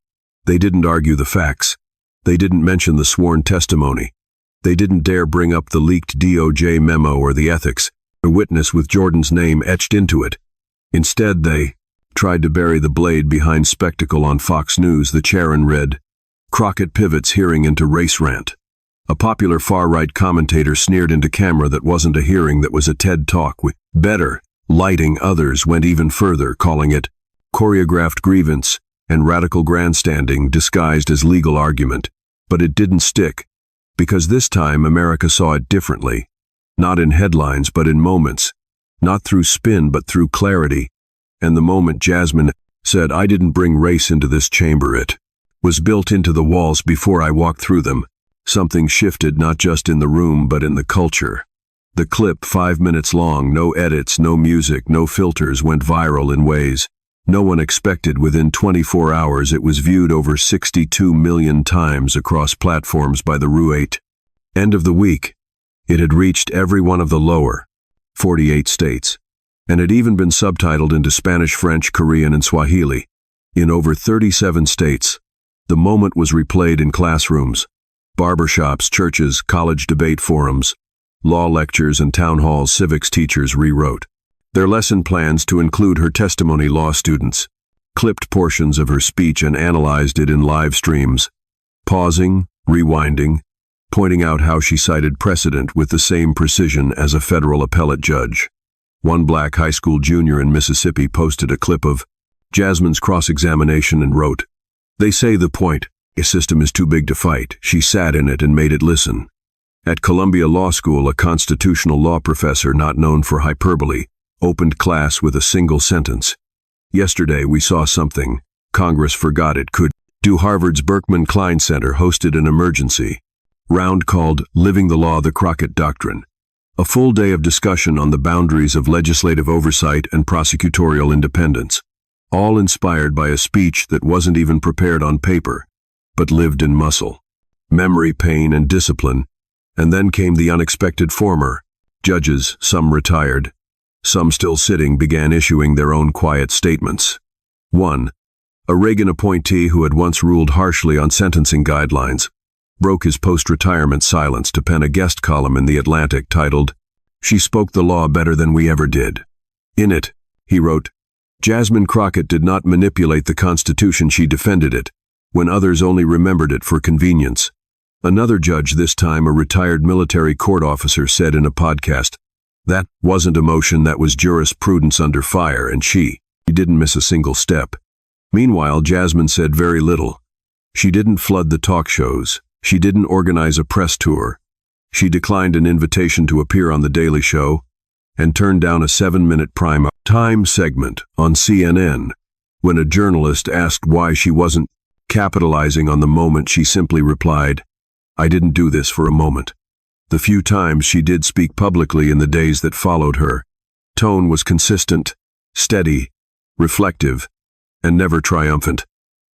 They didn't argue the facts. They didn't mention the sworn testimony. They didn't dare bring up the leaked DOJ memo or the ethics, a witness with Jordan's name etched into it. Instead, they tried to bury the blade behind spectacle. On Fox News, the chairman read, "Crockett pivots hearing into race rant." A popular far-right commentator sneered into camera that wasn't a hearing, that was a TED Talk with better lighting. Others went even further, calling it choreographed grievance and radical grandstanding disguised as legal argument. But it didn't stick. Because this time America saw it differently. Not in headlines, but in moments. Not through spin, but through clarity. And the moment Jasmine said, "I didn't bring race into this chamber," it was built into the walls before I walked through them. Something shifted, not just in the room, but in the culture. The clip, 5 minutes long, no edits, no music, no filters, went viral in ways no one expected. Within 24 hours, it was viewed over 62 million times across platforms by the Rue8. End of the week, it had reached every one of the lower 48 states, and had even been subtitled into Spanish, French, Korean, and Swahili. In over 37 states, the moment was replayed in classrooms, barbershops, churches, college debate forums, law lectures, and town halls. Civics teachers rewrote their lesson plans to include her testimony. Law students clipped portions of her speech and analyzed it in live streams, pausing, rewinding, pointing out how she cited precedent with the same precision as a federal appellate judge. One black high school junior in Mississippi posted a clip of Jasmine's cross-examination and wrote, "They say the point, a system is too big to fight. She sat in it and made it listen." At Columbia Law School, a constitutional law professor not known for hyperbole opened class with a single sentence. "Yesterday we saw something Congress forgot it could do." Harvard's Berkman Klein Center hosted an emergency round called Living the Law, the Crockett Doctrine. A full day of discussion on the boundaries of legislative oversight and prosecutorial independence, all inspired by a speech that wasn't even prepared on paper, but lived in muscle, memory, pain, and discipline. And then came the unexpected. Former judges, some retired, some still sitting, began issuing their own quiet statements. One, a Reagan appointee who had once ruled harshly on sentencing guidelines, broke his post-retirement silence to pen a guest column in The Atlantic titled, "She Spoke the Law Better Than We Ever Did." In it, he wrote, "Jasmine Crockett did not manipulate the Constitution, she defended it, when others only remembered it for convenience." Another judge, this time a retired military court officer, said in a podcast, "That wasn't emotion, that was jurisprudence under fire, and she didn't miss a single step." Meanwhile, Jasmine said very little. She didn't flood the talk shows. She didn't organize a press tour. She declined an invitation to appear on The Daily Show and turned down a 7-minute prime time segment on CNN. When a journalist asked why she wasn't capitalizing on the moment, she simply replied, "I didn't do this for a moment." The few times she did speak publicly in the days that followed, her tone was consistent, steady, reflective, and never triumphant.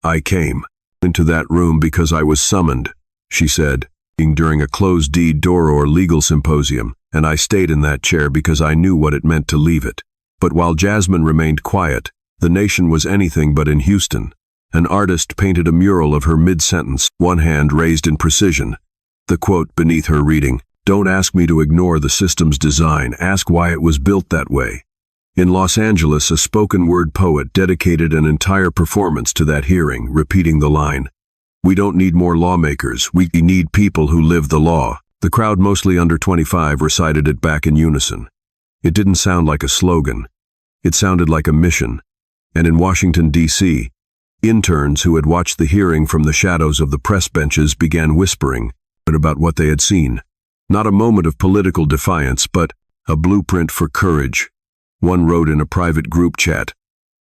"I came into that room because I was summoned," she said, during a closed-deed door or legal symposium, "and I stayed in that chair because I knew what it meant to leave it." But while Jasmine remained quiet, the nation was anything but in Houston. An artist painted a mural of her mid-sentence, one hand raised in precision. The quote beneath her reading, "Don't ask me to ignore the system's design, ask why it was built that way." In Los Angeles, a spoken-word poet dedicated an entire performance to that hearing, repeating the line, "We don't need more lawmakers, we need people who live the law." The crowd, mostly under 25, recited it back in unison. It didn't sound like a slogan. It sounded like a mission. And in Washington, D.C., interns who had watched the hearing from the shadows of the press benches began whispering about what they had seen. Not a moment of political defiance, but a blueprint for courage. One wrote in a private group chat,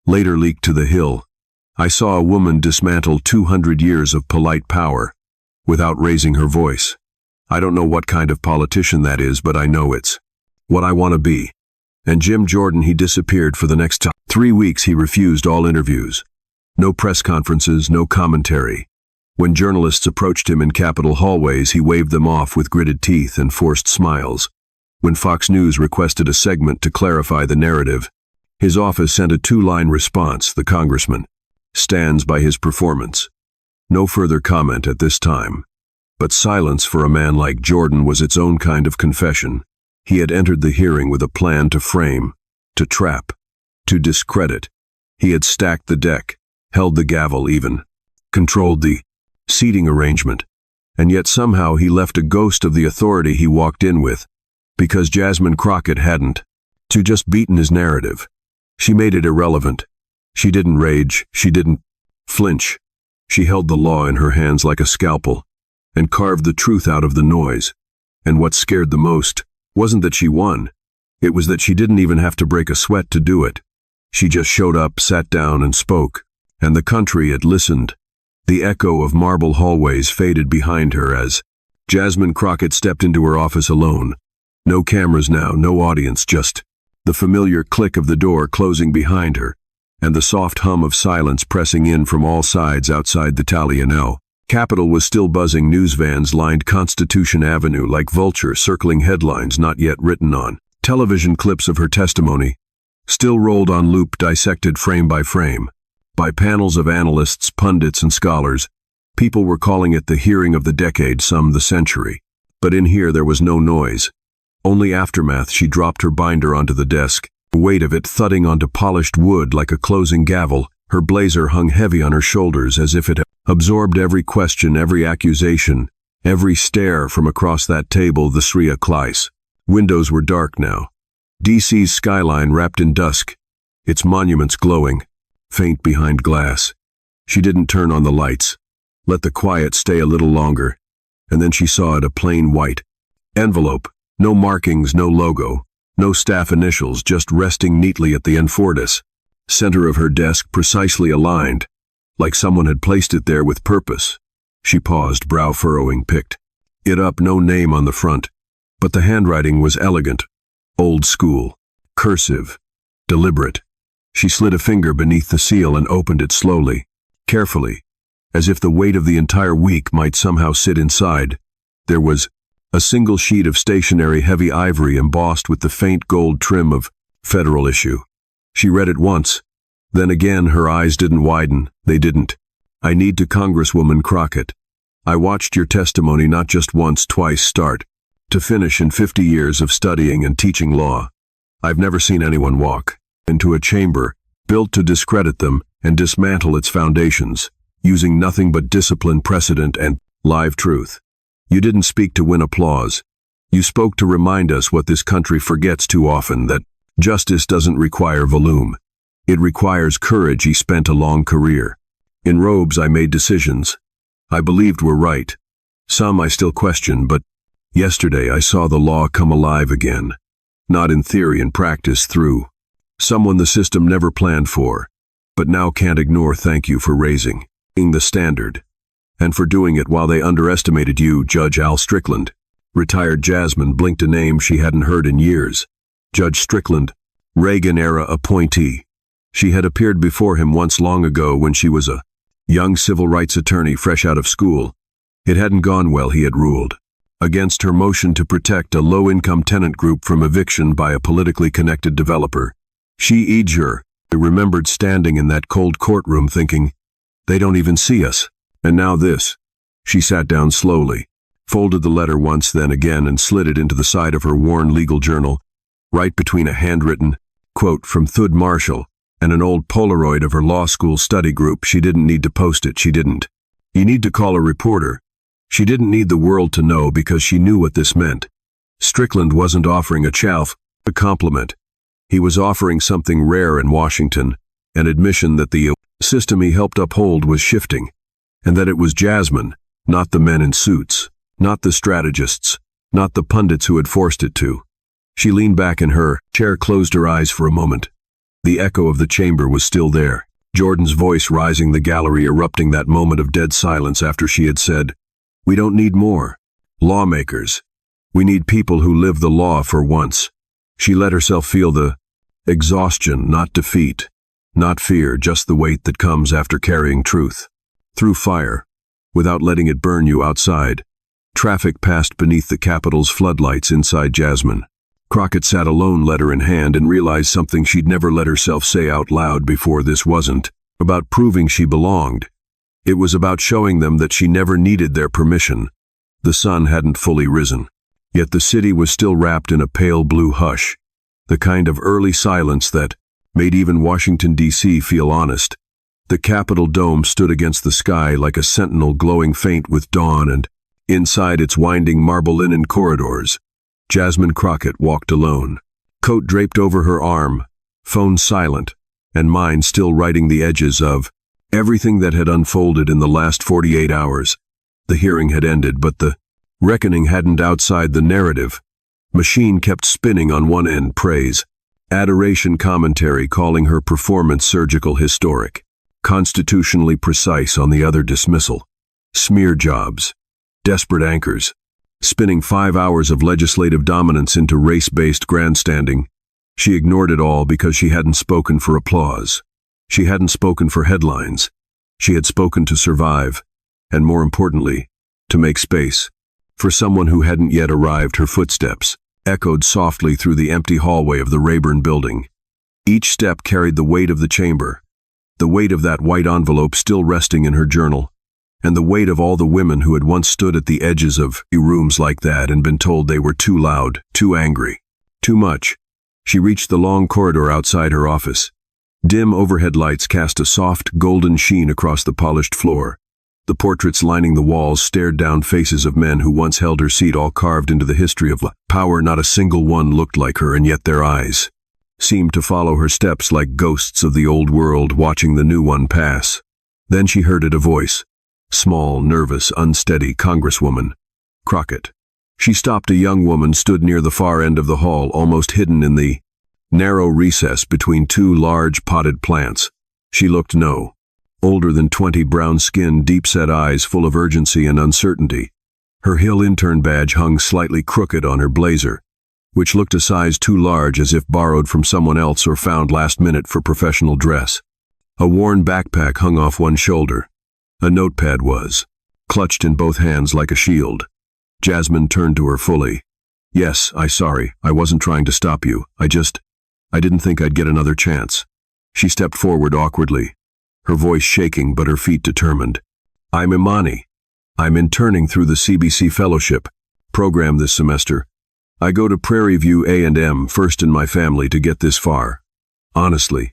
later leaked to The Hill, "I saw a woman dismantle 200 years of polite power without raising her voice. I don't know what kind of politician that is, but I know it's what I want to be." And Jim Jordan, he disappeared for the next 3 weeks. He refused all interviews. No press conferences, no commentary. When journalists approached him in Capitol hallways, he waved them off with gritted teeth and forced smiles. When Fox News requested a segment to clarify the narrative, his office sent a 2-line response: "The congressman stands by his performance." No further comment at this time. But silence for a man like Jordan was its own kind of confession. He had entered the hearing with a plan to frame, to trap, to discredit. He had stacked the deck, held the gavel even, controlled the seating arrangement, and yet somehow he left a ghost of the authority he walked in with, because Jasmine Crockett hadn't just beaten his narrative. She made it irrelevant. She didn't rage, she didn't flinch. She held the law in her hands like a scalpel, and carved the truth out of the noise. And what scared the most wasn't that she won. It was that she didn't even have to break a sweat to do it. She just showed up, sat down, and spoke. And the country had listened. The echo of marble hallways faded behind her as Jasmine Crockett stepped into her office alone. No cameras now, no audience, just the familiar click of the door closing behind her, and the soft hum of silence pressing in from all sides outside the Talionel. Capitol was still buzzing. News vans lined Constitution Avenue like vultures circling headlines not yet written on. Television clips of her testimony still rolled on loop, dissected frame by frame, by panels of analysts, pundits, and scholars. People were calling it the hearing of the decade, some the century. But in here there was no noise. Only aftermath. She dropped her binder onto the desk, the weight of it thudding onto polished wood like a closing gavel. Her blazer hung heavy on her shoulders as if it had absorbed every question, every accusation, every stare from across that table, the Sria Kleiss. Windows were dark now. DC's skyline wrapped in dusk, its monuments glowing, faint behind glass. She didn't turn on the lights. Let the quiet stay a little longer, and then she saw it, a plain white envelope. No markings, no logo, no staff initials, just resting neatly at the Enfortis center of her desk, precisely aligned, like someone had placed it there with purpose. She paused, brow furrowing, picked it up. No name on the front, but the handwriting was elegant, old school, cursive, deliberate. She slid a finger beneath the seal and opened it slowly, carefully, as if the weight of the entire week might somehow sit inside. There was a single sheet of stationery, heavy ivory embossed with the faint gold trim of Federal issue. She read it once, then again. Her eyes didn't widen. They didn't. I need to Congresswoman Crockett. I watched your testimony not just once, twice, start to finish in 50 years of studying and teaching law. I've never seen anyone walk into a chamber built to discredit them and dismantle its foundations, using nothing but discipline, precedent, and live truth. You didn't speak to win applause. You spoke to remind us what this country forgets too often, that justice doesn't require volume. It requires courage. He spent a long career. In robes I made decisions I believed were right. Some I still question, but yesterday I saw the law come alive again. Not in theory, in practice, through someone the system never planned for, but now can't ignore. Thank you for raising the standard, and for doing it while they underestimated you. Judge Al Strickland. Retired. Jasmine blinked, a name she hadn't heard in years. Judge Strickland, Reagan-era appointee. She had appeared before him once long ago when she was a young civil rights attorney fresh out of school. It hadn't gone well. He had ruled against her motion to protect a low-income tenant group from eviction by a politically connected developer. She remembered standing in that cold courtroom thinking, they don't even see us. And now this. She sat down slowly, folded the letter once, then again, and slid it into the side of her worn legal journal, right between a handwritten quote from Thud Marshall and an old Polaroid of her law school study group. She didn't need to post it. She didn't need to call a reporter. She didn't need the world to know, because she knew what this meant. Strickland wasn't offering a compliment. He was offering something rare in Washington, an admission that the system he helped uphold was shifting, and that it was Jasmine, not the men in suits, not the strategists, not the pundits who had forced it to. She leaned back in her chair, closed her eyes for a moment. The echo of the chamber was still there, Jordan's voice rising, the gallery erupting. That moment of dead silence after she had said, "We don't need more lawmakers. We need people who live the law for once." She let herself feel the exhaustion, not defeat, not fear, just the weight that comes after carrying truth through fire, without letting it burn you outside. Traffic passed beneath the Capitol's floodlights inside Jasmine. Crockett sat alone, letter in hand, and realized something she'd never let herself say out loud before. This wasn't about proving she belonged. It was about showing them that she never needed their permission. The sun hadn't fully risen, yet the city was still wrapped in a pale blue hush, the kind of early silence that made even Washington, D.C. feel honest. The Capitol dome stood against the sky like a sentinel, glowing faint with dawn, and inside its winding marble linen corridors, Jasmine Crockett walked alone, coat draped over her arm, phone silent, and mind still writing the edges of everything that had unfolded in the last 48 hours. The hearing had ended, but the reckoning hadn't outside the narrative. Machine kept spinning on one end, praise, adoration, commentary calling her performance surgical, historic, constitutionally precise on the other, dismissal, smear jobs, desperate anchors, spinning 5 hours of legislative dominance into race-based grandstanding. She ignored it all because she hadn't spoken for applause. She hadn't spoken for headlines. She had spoken to survive, and more importantly, to make space. For someone who hadn't yet arrived, her footsteps echoed softly through the empty hallway of the Rayburn building. Each step carried the weight of the chamber, the weight of that white envelope still resting in her journal, and the weight of all the women who had once stood at the edges of rooms like that and been told they were too loud, too angry, too much. She reached the long corridor outside her office. Dim overhead lights cast a soft, golden sheen across the polished floor. The portraits lining the walls stared down faces of men who once held her seat, all carved into the history of power. Not a single one looked like her, and yet their eyes seemed to follow her steps like ghosts of the old world watching the new one pass. Then she heard it, a voice. Small, nervous, unsteady. Congresswoman Crockett. She stopped. A young woman stood near the far end of the hall, almost hidden in the narrow recess between two large potted plants. She looked older than 20, brown skin, deep-set eyes full of urgency and uncertainty. Her Hill intern badge hung slightly crooked on her blazer, which looked a size too large, as if borrowed from someone else or found last minute for professional dress. A worn backpack hung off one shoulder. A notepad was clutched in both hands like a shield. Jasmine turned to her fully. Yes, sorry, I wasn't trying to stop you. I didn't think I'd get another chance. She stepped forward awkwardly, her voice shaking but her feet determined. I'm Imani. I'm interning through the CBC Fellowship program this semester. I go to Prairie View A&M, first in my family to get this far. Honestly,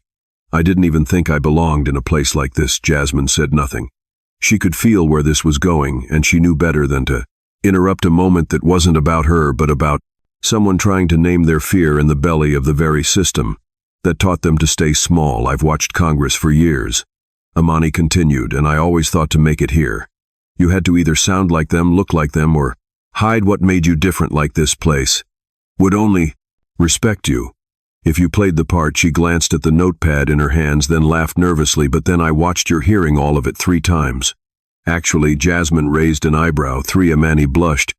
I didn't even think I belonged in a place like this. Jasmine said nothing. She could feel where this was going, and she knew better than to interrupt a moment that wasn't about her but about someone trying to name their fear in the belly of the very system that taught them to stay small. I've watched Congress for years, Imani continued, and I always thought to make it here, you had to either sound like them, look like them, or hide what made you different. Like this place would only respect you if you played the part. She glanced at the notepad in her hands, then laughed nervously. But then I watched your hearing all of it 3 times. Actually, Jasmine raised an eyebrow. 3. Imani blushed.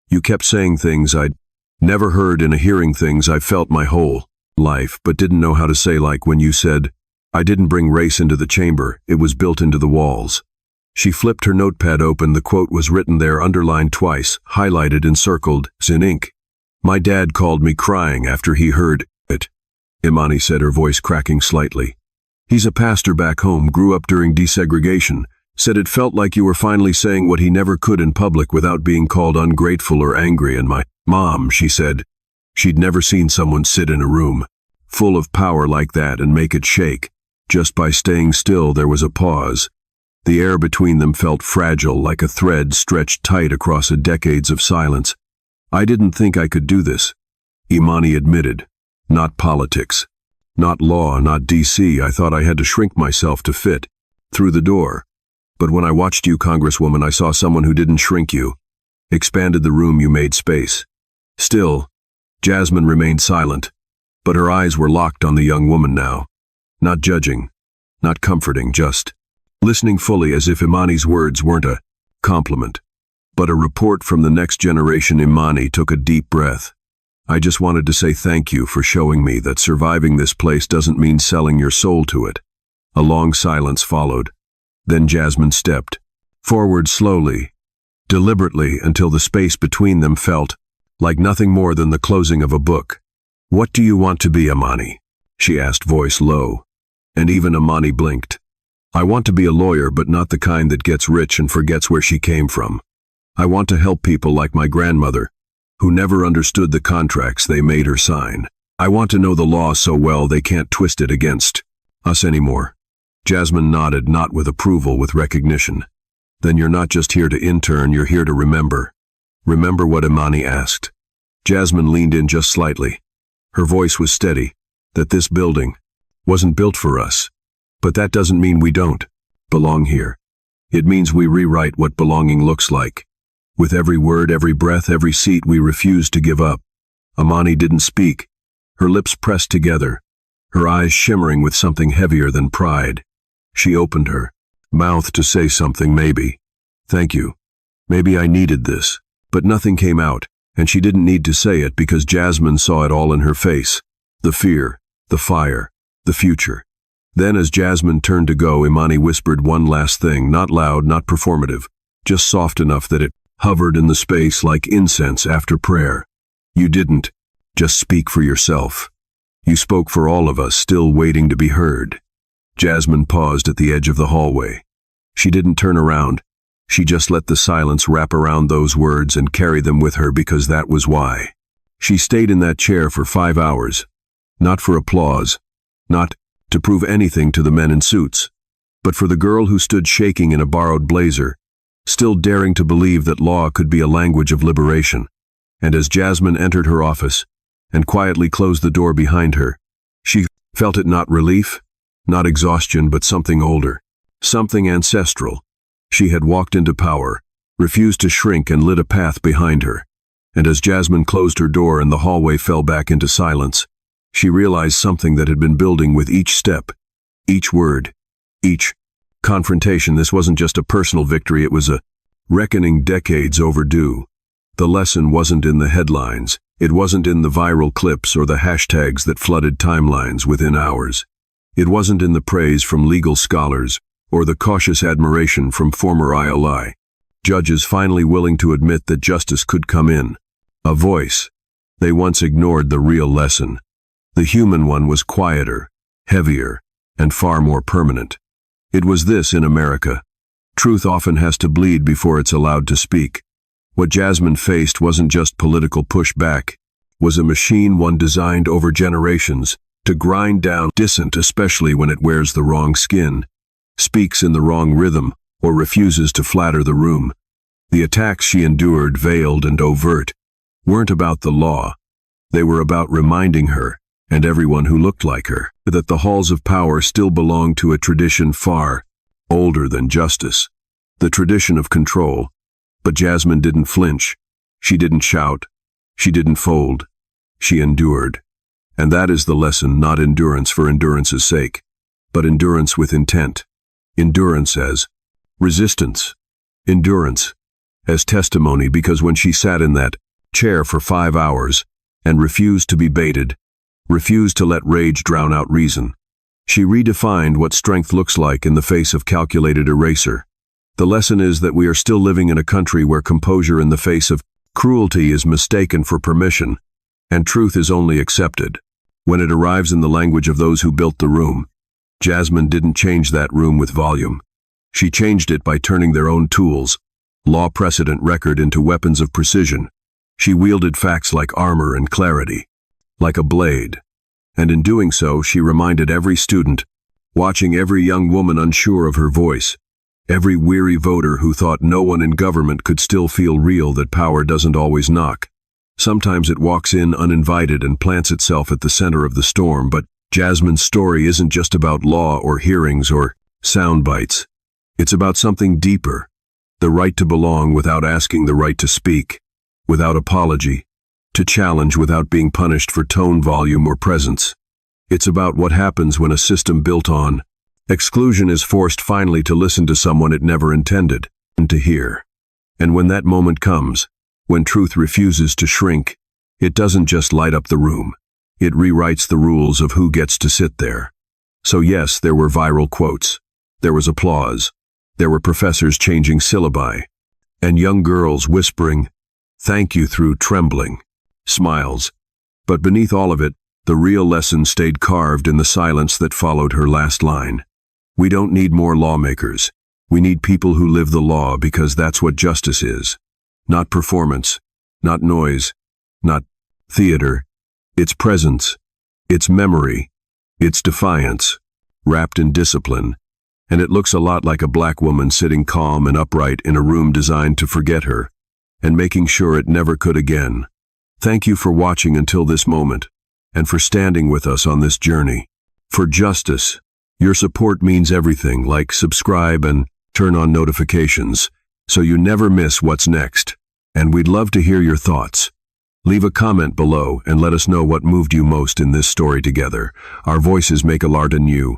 You kept saying things I'd never heard in a hearing, things I felt my whole life but didn't know how to say, like when you said, I didn't bring race into the chamber, it was built into the walls. She flipped her notepad open. The quote was written there, underlined twice, highlighted and circled in ink. My dad called me crying after he heard it, Imani said, her voice cracking slightly. He's a pastor back home, grew up during desegregation, said it felt like you were finally saying what he never could in public without being called ungrateful or angry. And my mom, she said, she'd never seen someone sit in a room full of power like that and make it shake. Just by staying still. There was a pause. The air between them felt fragile, like a thread stretched tight across decades of silence. I didn't think I could do this, Imani admitted. Not politics, not law, not DC. I thought I had to shrink myself to fit through the door. But when I watched you, Congresswoman, I saw someone who didn't shrink you, expanded the room. You made space. Still, Jasmine remained silent, but her eyes were locked on the young woman now. Not judging, not comforting, just listening fully, as if Imani's words weren't a compliment, but a report from the next generation. Imani took a deep breath. I just wanted to say thank you for showing me that surviving this place doesn't mean selling your soul to it. A long silence followed. Then Jasmine stepped forward slowly, deliberately, until the space between them felt like nothing more than the closing of a book. What do you want to be, Imani? She asked, voice low. And even Imani blinked. I want to be a lawyer, but not the kind that gets rich and forgets where she came from. I want to help people like my grandmother, who never understood the contracts they made her sign. I want to know the law so well they can't twist it against us anymore. Jasmine nodded, not with approval, with recognition. Then you're not just here to intern, you're here to remember. Remember what? Imani asked. Jasmine leaned in just slightly. Her voice was steady. That this building wasn't built for us. But that doesn't mean we don't belong here. It means we rewrite what belonging looks like. With every word, every breath, every seat, we refuse to give up. Imani didn't speak, her lips pressed together, her eyes shimmering with something heavier than pride. She opened her mouth to say something, maybe. Thank you. Maybe I needed this. But nothing came out, and she didn't need to say it because Jasmine saw it all in her face. The fear, the fire, the future. Then as Jasmine turned to go, Imani whispered one last thing, not loud, not performative, just soft enough that it hovered in the space like incense after prayer. You didn't just speak for yourself. You spoke for all of us still waiting to be heard. Jasmine paused at the edge of the hallway. She didn't turn around. She just let the silence wrap around those words and carry them with her because that was why. She stayed in that chair for 5 hours. Not for applause. Not to prove anything to the men in suits. But for the girl who stood shaking in a borrowed blazer, still daring to believe that law could be a language of liberation. And as Jasmine entered her office and quietly closed the door behind her, she felt it not relief, not exhaustion, but something older, something ancestral. She had walked into power, refused to shrink, and lit a path behind her. And as Jasmine closed her door and the hallway fell back into silence, she realized something that had been building with each step, each word, each confrontation. This wasn't just a personal victory, it was a reckoning decades overdue. The lesson wasn't in the headlines, it wasn't in the viral clips or the hashtags that flooded timelines within hours. It wasn't in the praise from legal scholars or the cautious admiration from former ILI judges finally willing to admit that justice could come in. A voice. They once ignored the real lesson. The human one was quieter, heavier, and far more permanent. It was this in America. Truth often has to bleed before it's allowed to speak. What Jasmine faced wasn't just political pushback, was a machine one designed over generations to grind down dissent, especially when it wears the wrong skin, speaks in the wrong rhythm, or refuses to flatter the room. The attacks she endured, veiled and overt, weren't about the law. They were about reminding her, and everyone who looked like her, that the halls of power still belonged to a tradition far older than justice, the tradition of control. But Jasmine didn't flinch. She didn't shout. She didn't fold. She endured. And that is the lesson, not endurance for endurance's sake, but endurance with intent. Endurance as resistance. Endurance as testimony, because when she sat in that chair for 5 hours and refused to be baited, refused to let rage drown out reason, she redefined what strength looks like in the face of calculated erasure. The lesson is that we are still living in a country where composure in the face of cruelty is mistaken for permission, and truth is only accepted when it arrives in the language of those who built the room. Jasmine didn't change that room with volume. She changed it by turning their own tools, law, precedent, record, into weapons of precision. She wielded facts like armor and clarity, like a blade. And in doing so, she reminded every student, watching every young woman unsure of her voice, every weary voter who thought no one in government could still feel real, that power doesn't always knock. Sometimes it walks in uninvited and plants itself at the center of the storm. But Jasmine's story isn't just about law or hearings or sound bites. It's about something deeper, the right to belong without asking, the right to speak without apology, to challenge without being punished for tone, volume, or presence. It's about what happens when a system built on exclusion is forced finally to listen to someone it never intended to hear. And when that moment comes, when truth refuses to shrink, it doesn't just light up the room. It rewrites the rules of who gets to sit there. So yes, there were viral quotes. There was applause. There were professors changing syllabi. And young girls whispering, "Thank you," through trembling smiles. But beneath all of it, the real lesson stayed carved in the silence that followed her last line. We don't need more lawmakers. We need people who live the law, because that's what justice is. Not performance, not noise, not theater. It's presence, it's memory, it's defiance, wrapped in discipline. And it looks a lot like a black woman sitting calm and upright in a room designed to forget her, and making sure it never could again. Thank you for watching until this moment, and for standing with us on this journey. For justice, your support means everything. Like, subscribe, and turn on notifications, so you never miss what's next. And we'd love to hear your thoughts. Leave a comment below and let us know what moved you most in this story together. Our voices make a lot anew.